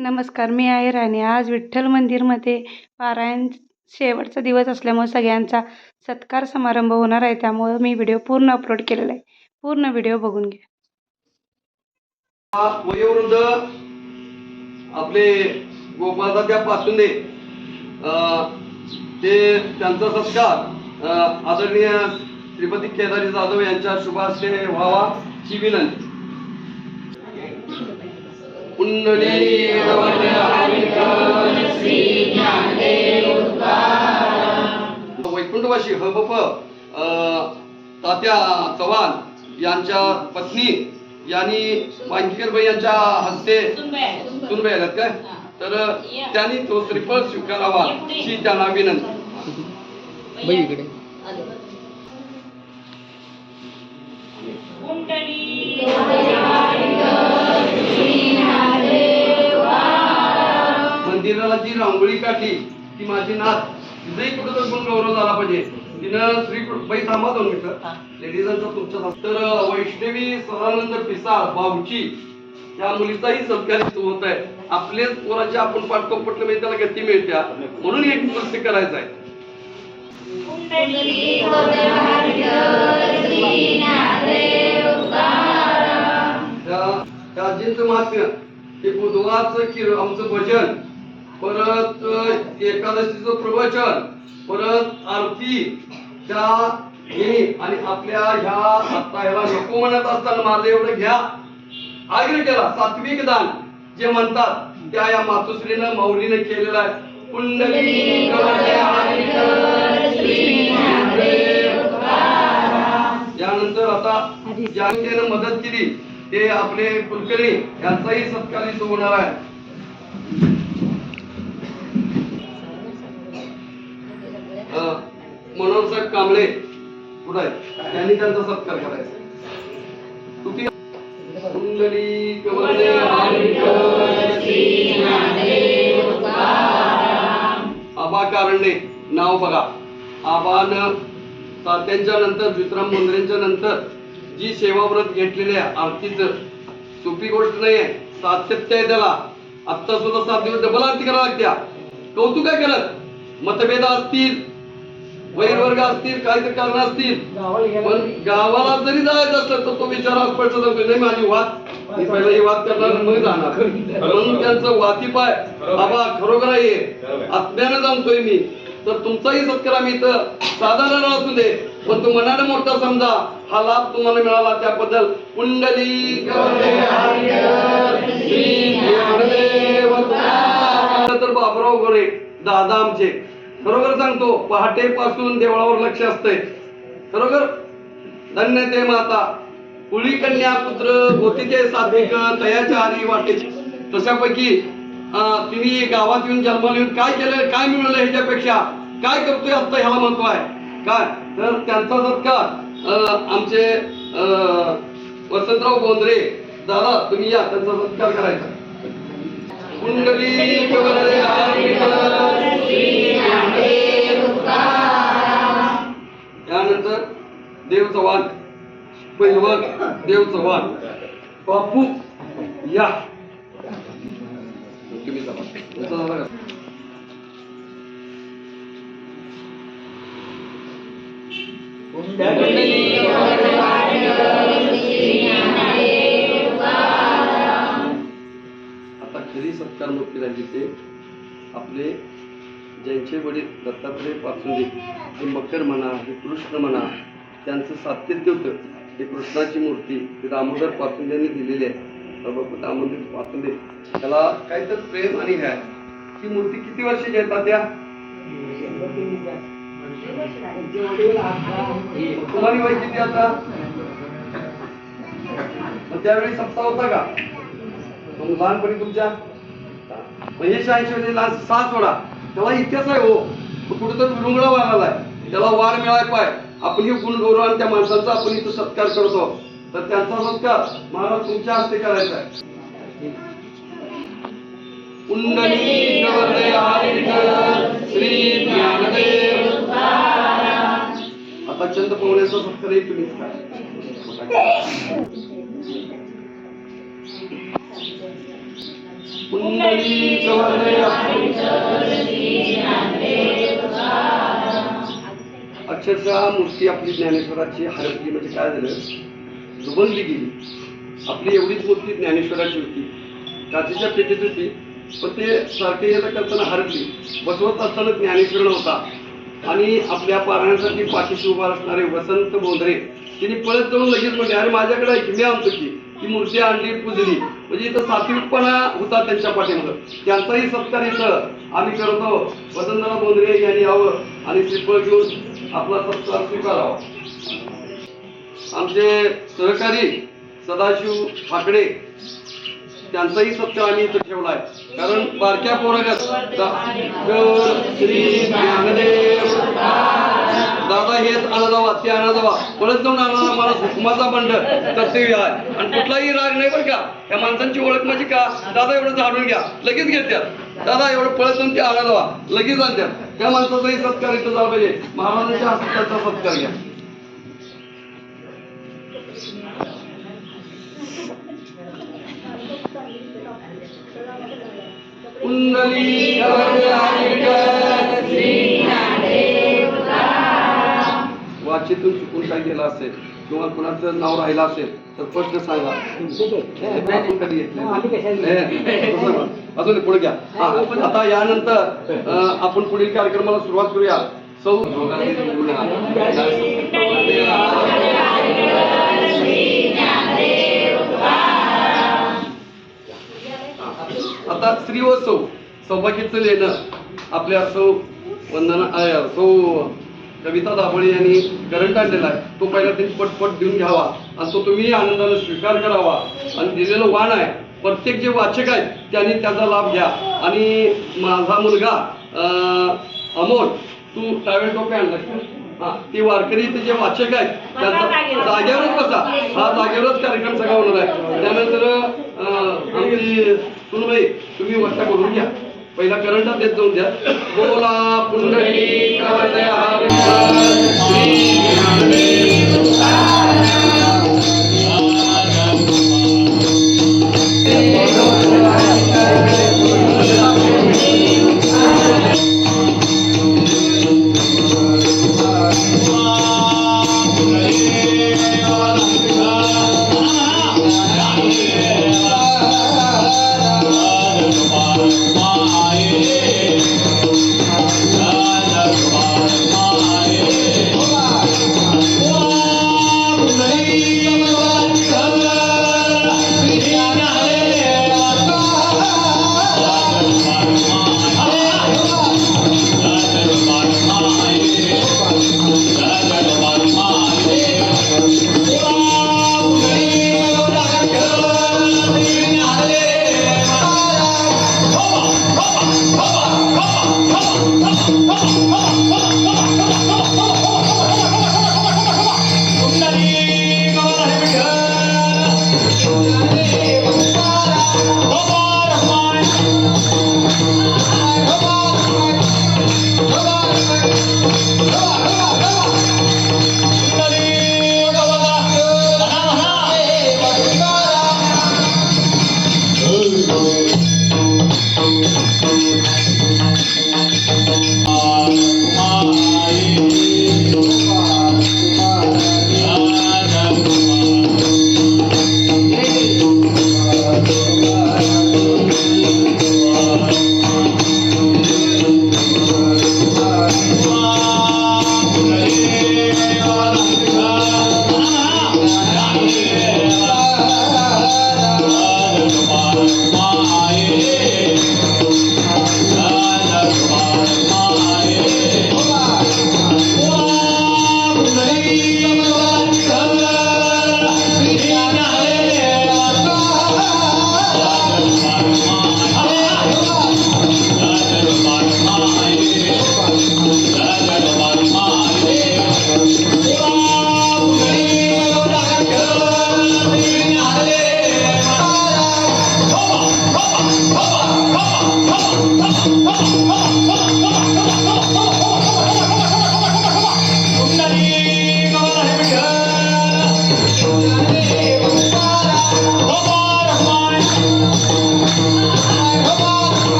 नमस्कार, मी आहे राणी. आज विठ्ठल मंदिरमध्ये पारायण शेवटचा दिवस असल्यामुळे सगळ्यांचा सत्कार समारंभ होणार आहे. त्यामुळे मी व्हिडिओ पूर्ण अपलोड केलेला आहे. पूर्ण व्हिडिओ बघून घ्या. वयोवृद्ध आपले गोपाळदादा पासून ते त्यांचा सत्कार आदरणीय श्रीपती केदारी जाधव यांच्या शुभ हस्ते व्हावा ही विनंती. वैकुंठवासी हबप तात्या चव्हाण यांच्या पत्नी यांनी मांकीकरबाई यांच्या हस्ते सुनबाई आल्यात काय, तर त्यांनी तो श्रीफळ स्वीकारावा ही त्यांना विनंती. मंदिराला जी रांगोळी काढली ती माझी नात, तिथंही कुठं तर गुण गौरव झाला पाहिजे. तिनं श्री बाई थांबा 2 मिनिटं, लेडीजांचा तुमच्या. तर वैष्णवी सदानंद पिसाळ बावची या मुलीचाही सत्कार होत आहे. आपलेच पोराचे आपण पाठकोपटलं म्हणजे त्याला गती मिळत्या, म्हणून एक नृत्य करायचं आहे. त्या आजींचं महात्म्य ते बुधवारचं आमचं भजन, परत एकादशीचं प्रवचन, परत आरती त्या आणि आपल्या ह्या आता ह्याला नको म्हणत असताना माझं एवढं घ्या आग्रह केला. सात्विक दान जे म्हणतात त्या या मातुश्रीनं माऊलीनं केलेला आहे. यानंतर आता ज्याने मदत केली ते आपले कुलकर्णी यांचाही सत्कार इथं होणार आहे. मनोहर साहेब कांबळे कुठं आहे, त्यांनी त्यांचा सत्कार करायचा. आबा कारंडे नाव बघा. आबानं तात्यांच्या नंतर विश्राम मुंद्रेंच्या नंतर जी सेवाव्रत घेतलेली आहे आरतीच, सोपी गोष्ट नाही आहे. सातत्य आहे त्याला. आत्ता सुद्धा 7 दिवस डबल आरती करावं लागत्या. कौतुक काय करत, मतभेद असतील, वैरवर्ग असतील, काहीतरी कारण असतील, पण गावाला जरी जायचं असलं तर तो विचार स्पष्ट सांगतो, नाही माझी वाद मी पहिला ही वाद करणार मग जाणार. म्हणून त्यांचं वातीपाय बाबा खरोखर आहे, आत्म्यानं जाणतोय मी. तर तुमचाही सत्कार आम्ही इथं साधारण असू दे, पण तो मनाने मोठा समजा. हा लाभ तुम्हाला मिळाला त्याबद्दल तर बाबराव गोरे दादा आमचे खरोखर सांगतो पहाटे पासून देवळावर लक्ष असतंय. खरोखर धन्य ते माता कुळी कन्या पुत्र होती ते सात्विक तयाच्या आरी वाटे. तशापैकी तुम्ही गावात येऊन जन्माला येऊन काय केलं, काय मिळवलं, ह्याच्यापेक्षा काय करतोय आता ह्याला महत्व आहे काय. तर त्यांचा सत्कार आमचे वसंतराव गोंधळे दादा तुम्ही या, त्यांचा सत्कार करायचा. त्यानंतर देव चव्हाण, पैलवान देव चव्हाण बापू या. आता खरी सत्कार मूर्ती राहिली ते आपले ज्यांचे वडील दत्तात्रय पाचुंदे, हे मकर म्हणा, हे कृष्ण म्हणा, त्यांचं सातत्य होतं. हे कृष्णाची मूर्ती दामोदर पाचुंदेंनी दिलेली आहे. दामोदर पाचुंदे त्याला काहीतरी प्रेम आणि आहे. ही मूर्ती किती वर्षाची येतात त्या तुम्हाला वय किती आता, त्यावेळी सप्ताह होता का लहानपणी तुमच्या? म्हणजे 86 लहान 6 सोडा त्याला इतिहास आहे. हो कुठेतरी विरुंगळा वाढला आहे, त्याला वाढ मिळाय पाय. आपण हे गुण गौरव आणि त्या माणसांचा आपण इथं सत्कार करतो. तर त्यांचा सत्कार महाराज तुमच्या हस्ते करायचा आहे. आता चंद पवण्याचा सत्कारही तुम्हीच करा. पुंडलीक वरदे अक्षरशः मूर्ती आपली ज्ञानेश्वराची हरपली म्हणजे काय झालं, दुबंगली गेली. आपली एवढीच मूर्ती ज्ञानेश्वराची होती, काचेच्या पेटीत होती, पण ते सारखे येणं करताना हरपली. बसवत असताना ज्ञानेश्वर नव्हता आणि आपल्या पारायणासाठी पाठीशी उभा असणारे वसंत बोंद्रे तिने पळत जाऊन लगेच म्हणले, अरे माझ्याकडे आहे की, मी आणतो की. ती मूर्ती आणली, पुजली. म्हणजे इथं सात्विकपणा होता त्यांच्या पाठीमध्ये. त्यांचाही सत्कार इथं आम्ही करतो. वसंतराव बोंद्रे यांनी यावं आणि श्रीफळ घेऊन आपला सत्कार स्वीकारावा. आमचे सहकारी सदाशिव ठाकरे त्यांचाही सत्कार आम्ही इथं ठेवलाय. कारण बारक्या पोरगत श्री ज्ञानदेव दादा हेच आणाजावा ते आणाजावा पळत जाऊन आणणारा मला हुकुमाचा बंड कर्तव्य आहे. आणि कुठलाही राग नाही बरं का. या माणसांची ओळख म्हणजे का, दादा एवढं झाडून घ्या लगेच घेतात, दादा एवढं पळत जाऊन ते आणाजावा लगेच आणतात. त्या माणसाचाही सत्कार इथं झाला पाहिजे. महाराजांच्या हस्ताचा सत्कार घ्या. कुंडली वाचेतून चुकून काय गेलं असेल किंवा कुणाचं नाव राहिलं असेल तर स्पष्ट सांगा. आपण कधी घेतलं अजून पुढे घ्या. आता यानंतर आपण पुढील कार्यक्रमाला सुरुवात करूया. आता श्री व सौभाग्याचं लेणं आपल्या कविता दाभोळे यांनी करंट आणलेला आहे. तो पहिला त्यांनी पटपट देऊन घ्यावा आणि तो तुम्ही आनंदाने स्वीकार करावा. आणि दिलेलं वाण आहे, प्रत्येक जे वाचक आहेत त्यांनी त्याचा लाभ घ्या. आणि माझा मुलगा अमोल, तू टावेल टोपे आणला हा, ते वारकरी ते जे वाचक आहेत त्यांचा जागेवरच बसा. हा जागेवरच कार्यक्रम सगळा होणार आहे. त्यानंतर आमची सुनबाई तुम्ही वाचा करून घ्या. पहिला करंटा देत जाऊन द्या. बोला पुंडलिक वरदे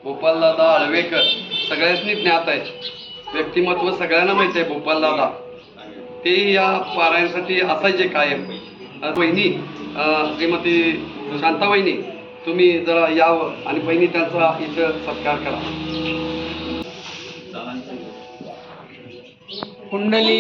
भोपालदादा आळवेकर सगळ्यांनी ज्ञात आहे, व्यक्तिमत्व सगळ्यांना माहिती आहे भोपालदादा. ते या पारायणासाठी असायचे कायम. बहिणी श्रीमती शांताबाईंनी तुम्ही जरा यावं आणि बहिणी त्यांचा इथं सत्कार करा. कुंडली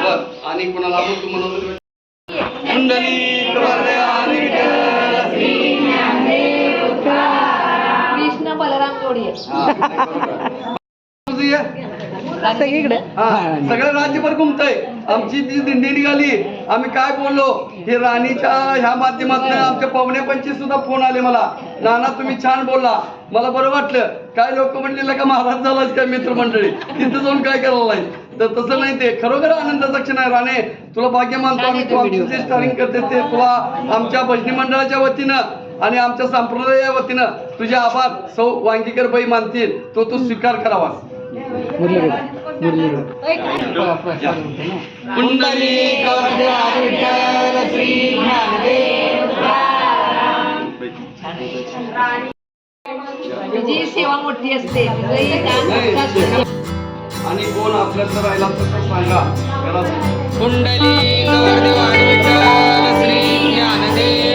बरं, आणि कोणाला आपण तुम्हाला कुंडली कृष्ण बलराम जोडी सगळीकडे सगळं राज्यभर घुमतंय. आमची ती दिंडी निघाली, आम्ही काय बोललो हे राणीच्या ह्या माध्यमातून आमच्या पाहुण्यापंची सुद्धा फोन आले मला, नाना तुम्ही छान बोलला, मला बरं वाटलं. काय लोक म्हणलेलं का महाराज झालाच काय मित्रमंडळी, तिथं जाऊन काय करायला नाही. तर तसं नाही, ते खरोखर आनंदाचा क्षण आहे. राणे तुला भाग्य मानतो आम्ही, तू आमची जे स्टारिंग करते ते तुला आमच्या भजनी मंडळाच्या वतीनं आणि आमच्या संप्रदाया वतीनं तुझे आभार सौ वांगीकर बाई मानतील, तो तू स्वीकार करावा. जी सेवा मोठी असते. आणि कोण आपल्याला राहिला तर सांगा. कुंडली गौरदेव विठ्ठल श्री ज्ञानदेव